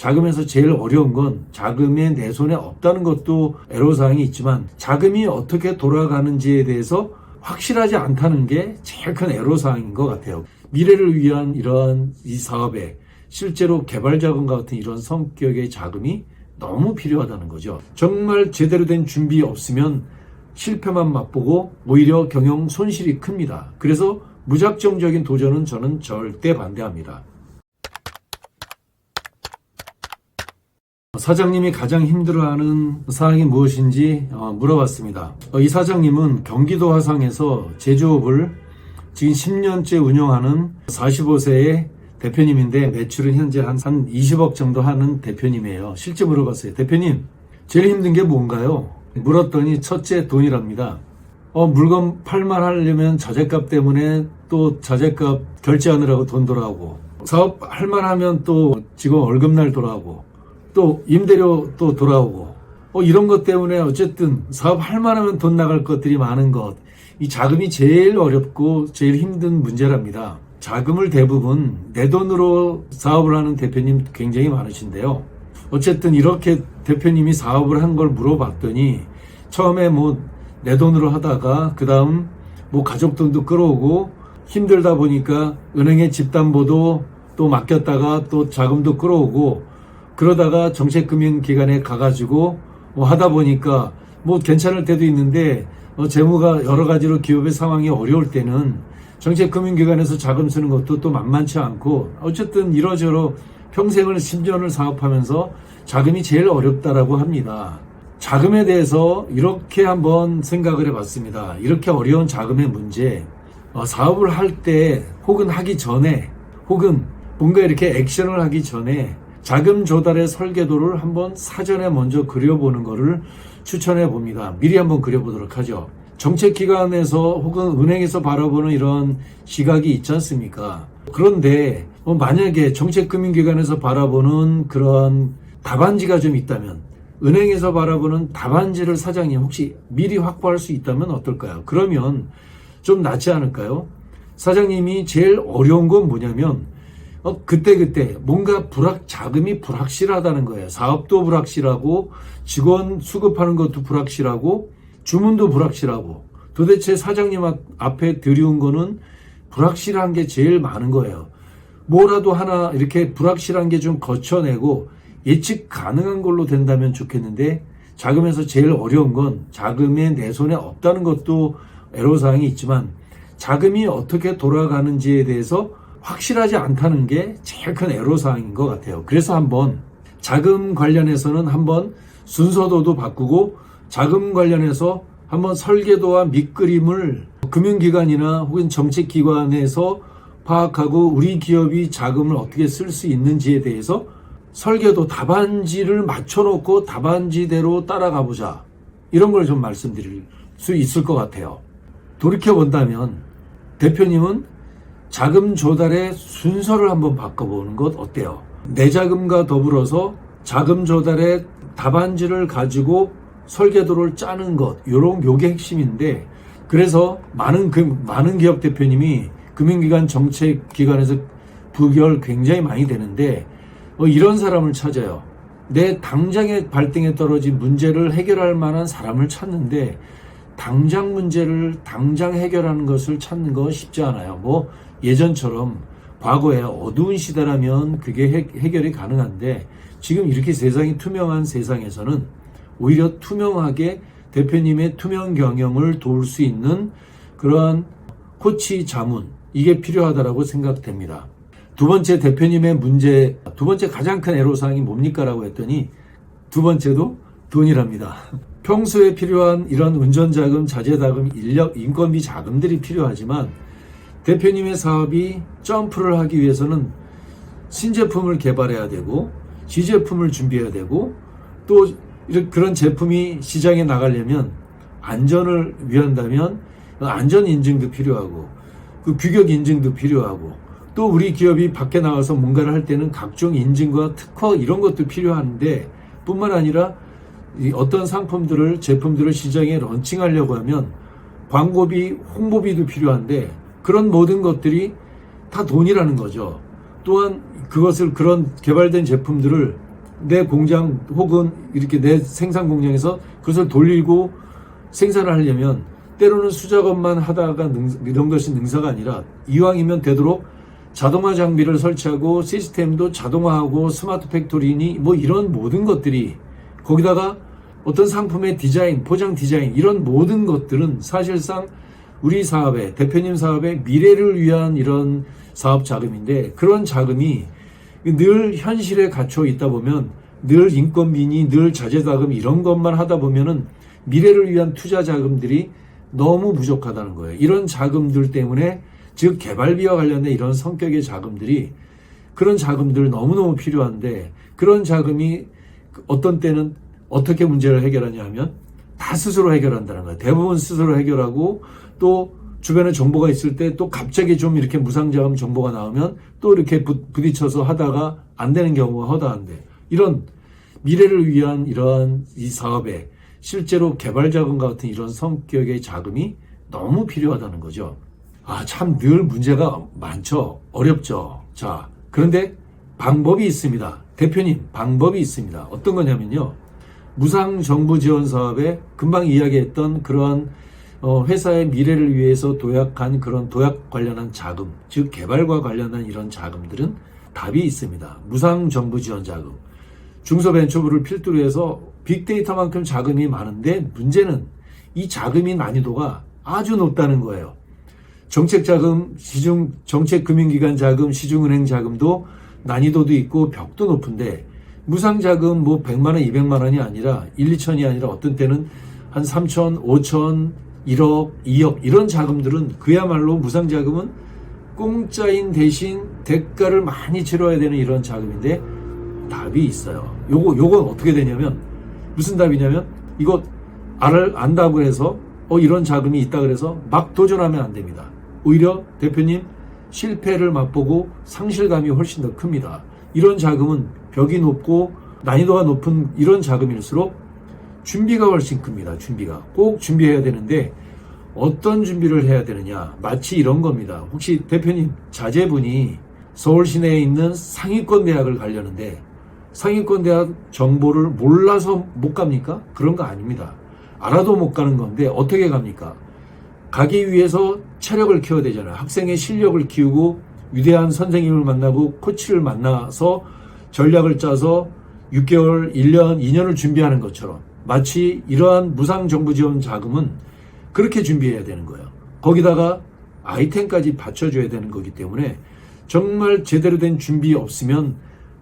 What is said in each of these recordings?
자금에서 제일 어려운 건 자금이 내 손에 없다는 것도 애로사항이 있지만 자금이 어떻게 돌아가는지에 대해서 확실하지 않다는 게 제일 큰 애로사항인 것 같아요. 미래를 위한 이런 이 사업에 실제로 개발 자금과 같은 이런 성격의 자금이 너무 필요하다는 거죠. 정말 제대로 된 준비 없으면 실패만 맛보고 오히려 경영 손실이 큽니다. 그래서 무작정적인 도전은 저는 절대 반대합니다. 사장님이 가장 힘들어하는 사항이 무엇인지 물어봤습니다. 이 사장님은 경기도 화성에서 제조업을 지금 10년째 운영하는 45세의 대표님인데 매출은 현재 한 20억 정도 하는 대표님이에요. 실제 물어봤어요. 대표님, 제일 힘든 게 뭔가요? 물었더니 첫째 돈이랍니다. 물건 팔만 하려면 자재값 때문에 또 자재값 결제하느라고 돈 돌아오고, 사업 할만 하면 또 직원 월급날 돌아오고, 또 임대료 또 돌아오고, 이런 것 때문에 어쨌든 사업 할만 하면 돈 나갈 것들이 많은 것. 이 자금이 제일 어렵고 제일 힘든 문제랍니다. 자금을 대부분 내 돈으로 사업을 하는 대표님 굉장히 많으신데요. 어쨌든 이렇게 대표님이 사업을 한 걸 물어봤더니 처음에 내 돈으로 하다가 그 다음 가족 돈도 끌어오고 힘들다 보니까 은행에 집담보도 또 맡겼다가 또 자금도 끌어오고 그러다가 정책금융기관에 가가지고 하다 보니까 괜찮을 때도 있는데 재무가 여러 가지로 기업의 상황이 어려울 때는 정책금융기관에서 자금 쓰는 것도 또 만만치 않고 어쨌든 이러저러 평생을 10년을 사업하면서 자금이 제일 어렵다라고 합니다. 자금에 대해서 이렇게 한번 생각을 해봤습니다. 이렇게 어려운 자금의 문제, 사업을 할 때 혹은 하기 전에 혹은 뭔가 이렇게 액션을 하기 전에 자금 조달의 설계도를 한번 사전에 먼저 그려보는 것을 추천해 봅니다. 미리 한번 그려보도록 하죠. 정책기관에서 혹은 은행에서 바라보는 이런 시각이 있지 않습니까? 그런데 만약에 정책금융기관에서 바라보는 그런 답안지가 좀 있다면 은행에서 바라보는 답안지를 사장님 혹시 미리 확보할 수 있다면 어떨까요? 그러면 좀 낫지 않을까요? 사장님이 제일 어려운 건 뭐냐면 그때 뭔가 자금이 불확실하다는 거예요. 사업도 불확실하고 직원 수급하는 것도 불확실하고 주문도 불확실하고 도대체 사장님 앞에 들여온 거는 불확실한 게 제일 많은 거예요. 뭐라도 하나 이렇게 불확실한 게 좀 거쳐내고 예측 가능한 걸로 된다면 좋겠는데 자금에서 제일 어려운 건 자금이 내 손에 없다는 것도 애로사항이 있지만 자금이 어떻게 돌아가는지에 대해서 확실하지 않다는 게 제일 큰 애로사항인 것 같아요. 그래서 한번 자금 관련해서는 한번 순서도도 바꾸고 자금 관련해서 한번 설계도와 밑그림을 금융기관이나 혹은 정책기관에서 파악하고 우리 기업이 자금을 어떻게 쓸 수 있는지에 대해서 설계도 답안지를 맞춰놓고 답안지대로 따라가 보자. 이런 걸 좀 말씀드릴 수 있을 것 같아요. 돌이켜본다면 대표님은 자금 조달의 순서를 한번 바꿔보는 것 어때요? 내 자금과 더불어서 자금 조달의 답안지를 가지고 설계도를 짜는 것, 요게 핵심인데 그래서 많은 기업 대표님이 금융기관 정책기관에서 부결 굉장히 많이 되는데 이런 사람을 찾아요. 내 당장의 발등에 떨어진 문제를 해결할 만한 사람을 찾는데 당장 문제를 당장 해결하는 것을 찾는 건 쉽지 않아요. 예전처럼 과거에 어두운 시대라면 그게 해결이 가능한데 지금 이렇게 세상이 투명한 세상에서는 오히려 투명하게 대표님의 투명 경영을 도울 수 있는 그러한 코치 자문 이게 필요하다고 생각됩니다. 두 번째 대표님의 문제, 두 번째 가장 큰 애로사항이 뭡니까? 라고 했더니 두 번째도 돈이랍니다. 평소에 필요한 이런 운전자금, 자재자금, 인력, 인건비 자금들이 필요하지만 대표님의 사업이 점프를 하기 위해서는 신제품을 개발해야 되고 시제품을 준비해야 되고 또 그런 제품이 시장에 나가려면 안전을 위한다면 안전 인증도 필요하고 그 규격 인증도 필요하고 또 우리 기업이 밖에 나가서 뭔가를 할 때는 각종 인증과 특허 이런 것도 필요한데 뿐만 아니라 어떤 제품들을 시장에 런칭하려고 하면 광고비, 홍보비도 필요한데 그런 모든 것들이 다 돈이라는 거죠. 또한 그런 개발된 제품들을 내 공장 혹은 이렇게 내 생산 공장에서 그것을 돌리고 생산을 하려면 때로는 수작업만 하다가 이런 것이 능사가 아니라 이왕이면 되도록 자동화 장비를 설치하고 시스템도 자동화하고 스마트 팩토리니 뭐 이런 모든 것들이 거기다가 어떤 상품의 디자인, 포장 디자인 이런 모든 것들은 사실상 우리 사업의 대표님 사업의 미래를 위한 이런 사업 자금인데 그런 자금이 늘 현실에 갇혀 있다 보면 늘 인건비니 늘 자재자금 이런 것만 하다 보면은 미래를 위한 투자 자금들이 너무 부족하다는 거예요. 이런 자금들 때문에 즉 개발비와 관련된 이런 성격의 자금들이 그런 자금들 너무너무 필요한데 그런 자금이 어떤 때는 어떻게 문제를 해결하냐 하면 다 스스로 해결한다는 거예요. 대부분 스스로 해결하고 또 주변에 정보가 있을 때 또 갑자기 좀 이렇게 무상자금 정보가 나오면 또 이렇게 부딪혀서 하다가 안 되는 경우가 허다한데 이런 미래를 위한 이러한 이 사업에 실제로 개발자금과 같은 이런 성격의 자금이 너무 필요하다는 거죠. 참 늘 문제가 많죠. 어렵죠. 자, 그런데 방법이 있습니다. 대표님, 방법이 있습니다. 어떤 거냐면요. 무상정부 지원 사업에 금방 이야기했던 그러한 회사의 미래를 위해서 도약한 그런 도약 관련한 자금, 즉 개발과 관련한 이런 자금들은 답이 있습니다. 무상정부 지원 자금. 중소벤처부를 필두로 해서 빅데이터만큼 자금이 많은데 문제는 이 자금이 난이도가 아주 높다는 거예요. 정책자금, 정책금융기관 자금, 시중은행 자금도 난이도도 있고 벽도 높은데 무상자금 뭐 100만 원, 200만 원이 아니라 1, 2천이 아니라 어떤 때는 한 3천, 5천, 1억, 2억 이런 자금들은 그야말로 무상자금은 공짜인 대신 대가를 많이 치러야 되는 이런 자금인데 답이 있어요. 요건 어떻게 되냐면 무슨 답이냐면 이거 안다고 해서 이런 자금이 있다 그래서 막 도전하면 안 됩니다. 오히려 대표님 실패를 맛보고 상실감이 훨씬 더 큽니다. 이런 자금은 벽이 높고 난이도가 높은 이런 자금일수록 준비가 훨씬 큽니다. 준비가 꼭 준비해야 되는데 어떤 준비를 해야 되느냐 마치 이런 겁니다. 혹시 대표님 자제분이 서울 시내에 있는 상위권 대학을 가려는데 상위권 대학 정보를 몰라서 못 갑니까? 그런 거 아닙니다. 알아도 못 가는 건데 어떻게 갑니까? 가기 위해서 체력을 키워야 되잖아요. 학생의 실력을 키우고 위대한 선생님을 만나고 코치를 만나서 전략을 짜서 6개월, 1년, 2년을 준비하는 것처럼 마치 이러한 무상정부 지원 자금은 그렇게 준비해야 되는 거예요. 거기다가 아이템까지 받쳐줘야 되는 거기 때문에 정말 제대로 된 준비 없으면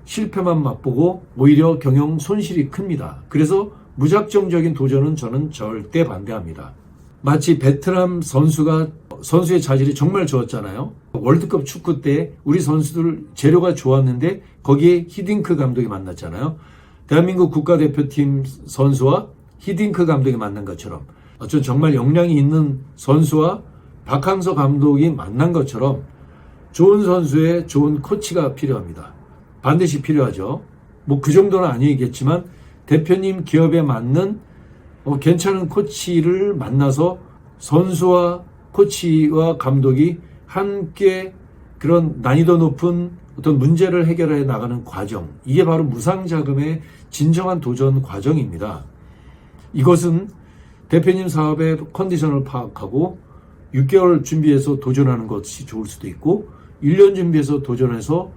실패만 맛보고 오히려 경영 손실이 큽니다. 그래서 무작정적인 도전은 저는 절대 반대합니다. 마치 베트남 선수의 자질이 정말 좋았잖아요. 월드컵 축구 때 우리 선수들 재료가 좋았는데 거기에 히딩크 감독이 만났잖아요. 대한민국 국가대표팀 선수와 히딩크 감독이 만난 것처럼 어쩐 정말 역량이 있는 선수와 박항서 감독이 만난 것처럼 좋은 선수의 좋은 코치가 필요합니다. 반드시 필요하죠. 뭐 그 정도는 아니겠지만 대표님 기업에 맞는 괜찮은 코치를 만나서 선수와 코치와 감독이 함께 그런 난이도 높은 어떤 문제를 해결해 나가는 과정, 이게 바로 무상자금의 진정한 도전 과정입니다. 이것은 대표님 사업의 컨디션을 파악하고 6개월 준비해서 도전하는 것이 좋을 수도 있고 1년 준비해서 도전해서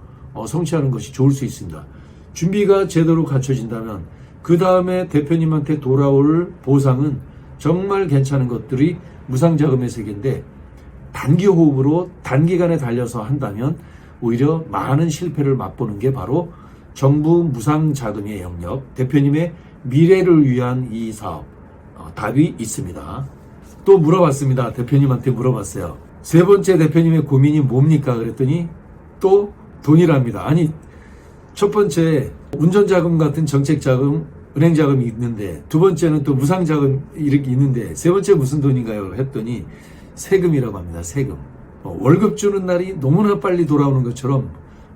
성취하는 것이 좋을 수 있습니다. 준비가 제대로 갖춰진다면 그 다음에 대표님한테 돌아올 보상은 정말 괜찮은 것들이 무상자금의 세계인데 단기 호흡으로 단기간에 달려서 한다면 오히려 많은 실패를 맛보는 게 바로 정부 무상자금의 영역, 대표님의 미래를 위한 이 사업, 답이 있습니다. 또 물어봤습니다. 대표님한테 물어봤어요. 세 번째 대표님의 고민이 뭡니까? 그랬더니 또 돈이랍니다. 아니, 첫 번째 운전자금 같은 정책자금, 은행자금이 있는데 두 번째는 또 무상자금 이렇게 있는데 세 번째 무슨 돈인가요? 했더니 세금이라고 합니다. 세금. 월급 주는 날이 너무나 빨리 돌아오는 것처럼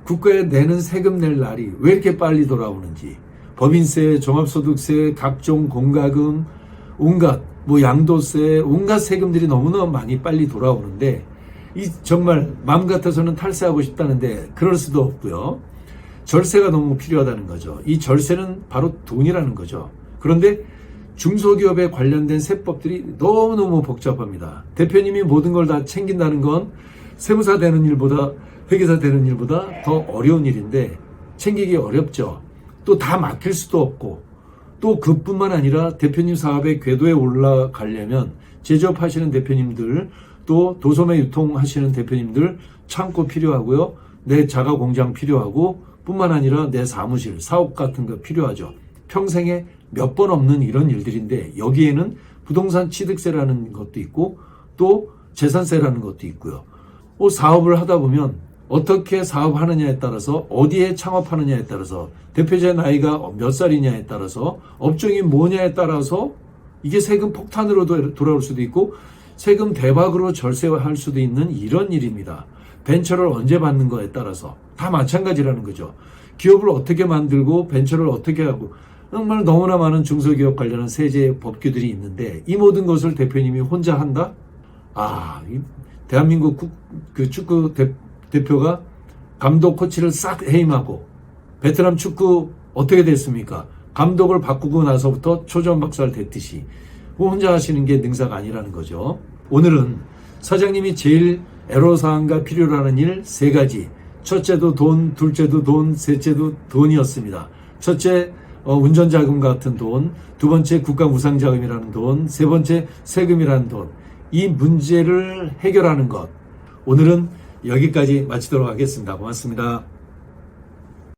국가에 내는 세금 낼 날이 왜 이렇게 빨리 돌아오는지 법인세, 종합소득세, 각종 공과금, 온갖 양도세, 온갖 세금들이 너무나 많이 빨리 돌아오는데 이 정말 마음 같아서는 탈세하고 싶다는데 그럴 수도 없고요. 절세가 너무 필요하다는 거죠. 이 절세는 바로 돈이라는 거죠. 그런데 중소기업에 관련된 세법들이 너무너무 복잡합니다. 대표님이 모든 걸 다 챙긴다는 건 세무사 되는 일보다, 회계사 되는 일보다 더 어려운 일인데 챙기기 어렵죠. 또 다 맡길 수도 없고, 또 그뿐만 아니라 대표님 사업의 궤도에 올라가려면 제조업 하시는 대표님들, 또 도소매 유통하시는 대표님들 창고 필요하고요. 내 자가 공장 필요하고, 뿐만 아니라 내 사무실, 사업 같은 거 필요하죠. 평생에 몇 번 없는 이런 일들인데 여기에는 부동산 취득세라는 것도 있고 또 재산세라는 것도 있고요. 사업을 하다 보면 어떻게 사업하느냐에 따라서, 어디에 창업하느냐에 따라서, 대표자의 나이가 몇 살이냐에 따라서, 업종이 뭐냐에 따라서 이게 세금 폭탄으로 돌아올 수도 있고 세금 대박으로 절세할 수도 있는 이런 일입니다. 벤처를 언제 받는 거에 따라서 다 마찬가지라는 거죠. 기업을 어떻게 만들고 벤처를 어떻게 하고, 정말 너무나 많은 중소기업 관련한 세제 법규들이 있는데 이 모든 것을 대표님이 혼자 한다? 대한민국 그 축구 대표가 감독 코치를 싹 해임하고 베트남 축구 어떻게 됐습니까? 감독을 바꾸고 나서부터 초전박살 됐듯이 혼자 하시는 게 능사가 아니라는 거죠. 오늘은 사장님이 제일 애로사항과 필요로 하는 일 3가지. 첫째도 돈, 둘째도 돈, 셋째도 돈이었습니다. 첫째, 운전자금 같은 돈, 두 번째 국가무상자금이라는 돈, 세 번째 세금이라는 돈. 이 문제를 해결하는 것. 오늘은 여기까지 마치도록 하겠습니다. 고맙습니다.